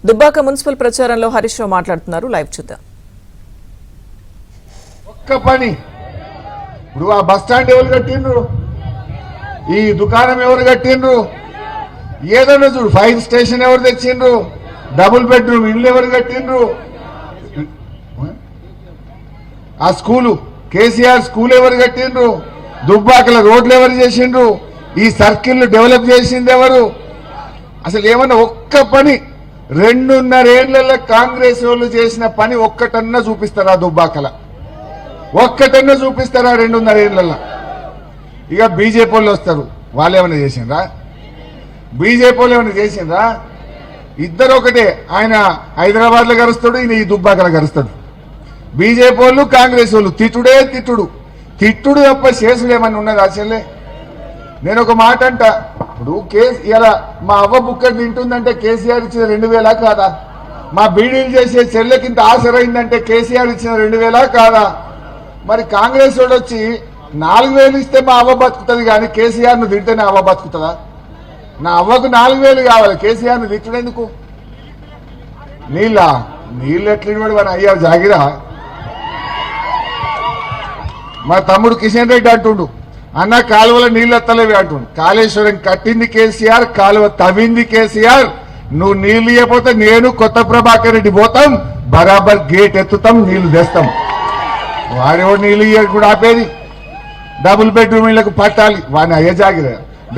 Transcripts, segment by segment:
Dubbaka municipal ప్రచారంలో హరీష్ రావు మాట్లాడుతున్నారు. Live చూద్దాం. ఒక్క పని ఇప్పుడు ఆ బస్ స్టాండ్ ఎవరు కట్టిండ్రు, ఈ దుకాణం ఎవరు కట్టిండ్రు, ఏదన్నా చూడు, ఫైర్ స్టేషన్ ఎవరు తెచ్చిండ్రు, డబుల్ బెడ్రూమ్ ఇల్లు ఎవరు కట్టిండ్రు, ఆ స్కూలు కేసీఆర్ స్కూల్ ఎవరు కట్టిండ్రు, దుబ్బాకల రోడ్లు ఎవరు చేసిండ్రు, ఈ సర్కిల్ డెవలప్ చేసింది ఎవరు? అసలు ఏమన్నా ఒక్క పని 2.5 ఏళ్లలో కాంగ్రెస్ వాళ్ళు చేసిన పని ఒక్కటన్నా చూపిస్తారా? దుబ్బాకల ఒక్కటన్నా చూపిస్తారా 2.5 ఏళ్లలో? ఇక బీజేపీ వాళ్ళు వస్తారు, వాళ్ళు ఏమైనా చేసిండ్రా? బీజేపీ వాళ్ళు ఏమైనా చేసిండ్రా? ఇద్దరు ఒకటే, ఆయన హైదరాబాద్ లో గరుస్తాడు, ఈయన ఈ దుబ్బాకల గరుస్తాడు. బీజేపీ వాళ్ళు కాంగ్రెస్ వాళ్ళు తిట్టుడే తిట్టుడు తప్ప చేసుడు ఏమన్నా ఉన్నది? అసలే నేను ఒక మాట అంట, ఇప్పుడు ఇలా మా అవ్వ బుక్కటి తింటుందంటే కేసీఆర్ ఇచ్చిన 2,000 కాదా? మా బీడీలు చేసే చెల్లెకింత ఆసరైందంటే కేసీఆర్ ఇచ్చిన 2,000 కాదా? మరి కాంగ్రెస్ వాడు వచ్చి 4,000 ఇస్తే మా అవ్వ బతుకుతుంది, కానీ కేసీఆర్ ను తింటేనే అవ్వ బతుకుతుందా? నా అవ్వకు 4,000 కావాలి, కేసీఆర్ ను తిట్టడెందుకు? నీళ్ళు ఎట్లా వాడు అయ్యా జాగిరా. మా తమ్ముడు కిషన్ రెడ్డి అంటుండు, అన్న కాలువల నీళ్ళు ఎత్తలేవి అంటుండు. కాళేశ్వరం కట్టింది కేసీఆర్, కాలువ తవ్వింది కేసీఆర్. నువ్వు నీళ్లు ఇవ్వకపోతే నేను కొత్త ప్రభాకర్ రెడ్డి పోతాం, బరాబర్ గేట్ ఎత్తుతాం, నీళ్లు తెస్తాం. వాడేవాడు నీళ్లు ఇయ్య కూడా ఆపేది. డబుల్ బెడ్రూమ్ ఇళ్లకు పట్టాలి, వాడిని అయ్యే జాగిర.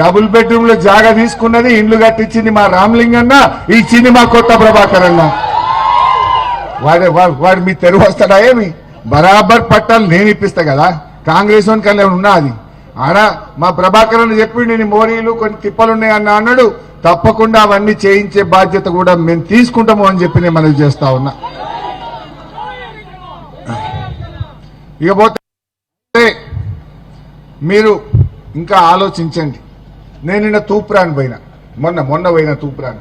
డబుల్ బెడ్రూమ్ లో జాగా తీసుకున్నది, ఇండ్లు కట్టించింది మా రామలింగన్న, ఇచ్చింది మా కొత్త ప్రభాకర్ అన్న. వాడు మీ తెరువు వస్తాడా ఏమి? బరాబర్ పట్టాలు నేను ఇప్పిస్తా కదా. కాంగ్రెస్ వానికి ఏమైనా ఉన్నా అది ఆడ మా ప్రభాకర్ అని చెప్పి నేను మోరీలు కొన్ని తిప్పలున్నాయి అన్నాడు. తప్పకుండా అవన్నీ చేయించే బాధ్యత కూడా మేము తీసుకుంటాము అని చెప్పి నేను మనవి చేస్తా ఉన్నా. ఇకపోతే మీరు ఇంకా ఆలోచించండి. నేను నిన్న తూప్రాన్ పోయినా, మొన్న పోయినా తూప్రాన్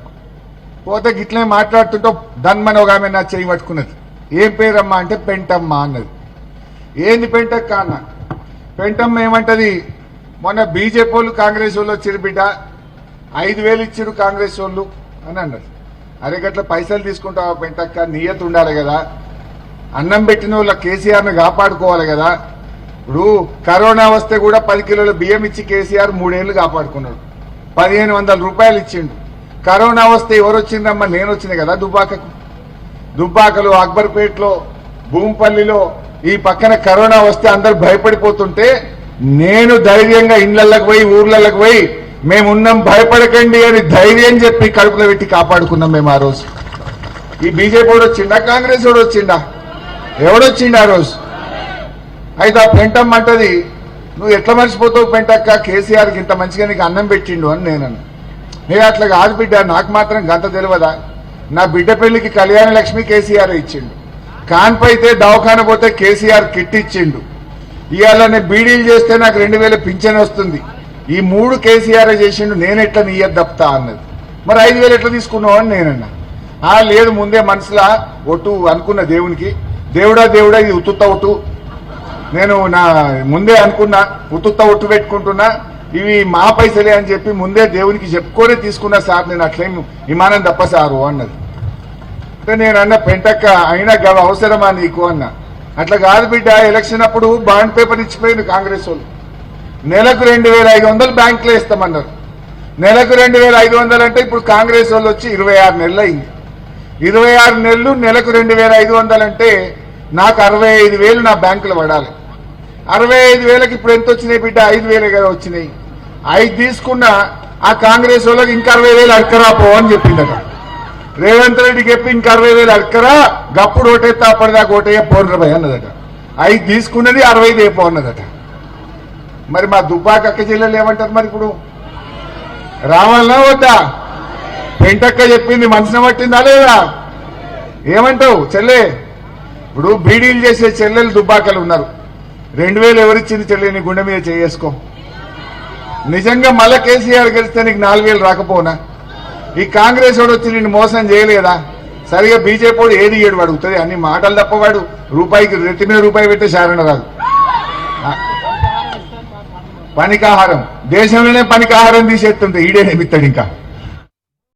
పోతే గిట్లే మాట్లాడుతుంటే దన్మని ఒక ఆమె నా చేయి పట్టుకున్నది. ఏం పేరమ్మా అంటే పెంటమ్మ అన్నది. ఏంది పెంటక్క అన్న? పెంటమ్మ ఏమంటది, మొన్న బీజేపీ వాళ్ళు కాంగ్రెస్ వాళ్ళు వచ్చిరు బిడ్డ, 5,000 ఇచ్చిరు కాంగ్రెస్ వాళ్ళు అని అన్నది. అరే గట్ల పైసలు తీసుకుంటావా పెంటక్క? నియత ఉండాలి కదా. అన్నం పెట్టిన వాళ్ళ కేసీఆర్ను కాపాడుకోవాలి కదా. ఇప్పుడు కరోనా వస్తే కూడా 10 కిలోల బియ్యం ఇచ్చి కేసీఆర్ 3 ఏళ్లు కాపాడుకున్నాడు. 1,500 రూపాయలు ఇచ్చిండు. కరోనా వస్తే ఎవరు వచ్చిందమ్మా? నేను వచ్చింది కదా దుబ్బాకకు. దుబ్బాకలో, అక్బర్పేటలో, భూంపల్లిలో ఈ పక్కన కరోనా వస్తే అందరు భయపడిపోతుంటే నేను ధైర్యంగా ఇళ్లకి పోయి ఊర్లకి పోయి మేమున్నాం భయపడకండి అని ధైర్యం చెప్పి కడుపులో పెట్టి కాపాడుకున్నాం మేము ఆ రోజు. ఈ బీజేపీ వాడు వచ్చిండా, కాంగ్రెస్ వాడు వచ్చిండా? ఎవడొచ్చిండు ఆ రోజు? అయితే ఆ పెంటమ్మ అంటది, నువ్వు ఎట్లా మర్చిపోతావు పెంటక్క, కేసీఆర్కి ఇంత మంచిగా నీకు అన్నం పెట్టిండు అని నేనన్నా. నేను అట్లా కాదు బిడ్డ, నాకు మాత్రం గంత తెలియదా? నా బిడ్డ పెళ్లికి కళ్యాణ లక్ష్మి కేసీఆర్ ఇచ్చిండు, కాన్పైతే దవాఖాన పోతే కేసీఆర్ కిట్ ఇచ్చిండు. ఇవాళ నేను బీడీలు చేస్తే నాకు 2,000 పింఛన్ వస్తుంది. ఈ 3 కేసీఆర్ చేసిండు, నేను ఎట్లా నీయద్దు తప్పుతా అన్నది. మరి 5,000 ఎట్లా తీసుకున్నావు అని నేనన్నా. లేదు ముందే మనసులా ఒట్టు అనుకున్న దేవునికి, దేవుడా ఇది ఉత్తుత్త ఒట్టు, నేను నా ముందే అనుకున్నా, ఉత్తుత్త ఒట్టు పెట్టుకుంటున్నా, ఇవి మా పైసలే అని చెప్పి ముందే దేవునికి చెప్పుకొని తీసుకున్నా సార్, నేను అట్లేం విమానం తప్ప సారు అన్నది. అంటే నేను అన్న, పెంటక్క అయినా గవ అవసరమా నీకు అన్న. అట్లా కాదు బిడ్డ, ఎలక్షన్ అప్పుడు బాండ్ పేపర్ ఇచ్చిపోయింది కాంగ్రెస్ వాళ్ళు. నెలకు 2,500 బ్యాంకులో ఇస్తామన్నారు. నెలకు 2,500 అంటే ఇప్పుడు కాంగ్రెస్ వాళ్ళు వచ్చి 26 నెలలు అయింది. 26 నెలలు నెలకు 2,500 అంటే నాకు 65,000 నా బ్యాంకులో పడాలి. 65,000కి ఇప్పుడు ఎంత వచ్చినాయి బిడ్డ? 5,000 కదా వచ్చినాయి. 5 తీసుకున్నా ఆ కాంగ్రెస్ వాళ్ళకి ఇంకా 60,000 అడకరా పో అని చెప్పిందట. రేవంత్ రెడ్డికి చెప్పి ఇంకా 60,000 అడకరా, గప్పుడు ఓటేస్తా అప్పటిదాకా ఓటేయ పోనరభై అన్నదట. 5 తీసుకున్నది 65 అయిపో అన్నదట. మరి మా దుబ్బాక అక్క జిల్లాలు ఏమంటారు మరి? ఇప్పుడు రావాలనా వద్దా? పెంటక్క చెప్పింది మనసున పట్టిందా లేదా? ఏమంటావు చెల్లె? ఇప్పుడు బీడీలు చేసే చెల్లెలు దుబ్బాకలు ఉన్నారు. 2,000 ఎవరిచ్చింది చెల్లె? నీ గుండె మీద చేసుకో. నిజంగా మళ్ళా కేసీఆర్ గెలిస్తే నీకు 4,000 రాకపోనా? ఈ కాంగ్రెస్ వాడు వచ్చి నిన్ను మోసం చేయలేదా? సరిగా బీజేపీ వాడు ఏది ఏడు అడుగుతుంది, అన్ని మాటలు తప్పవాడు. రూపాయికి రెత్తి మీద రూపాయి పెట్టే శారణ రాదు. పనికాహారం దేశంలోనే పనికాహారం తీసేస్తుంటే ఈడేనేమిస్తాడు ఇంకా.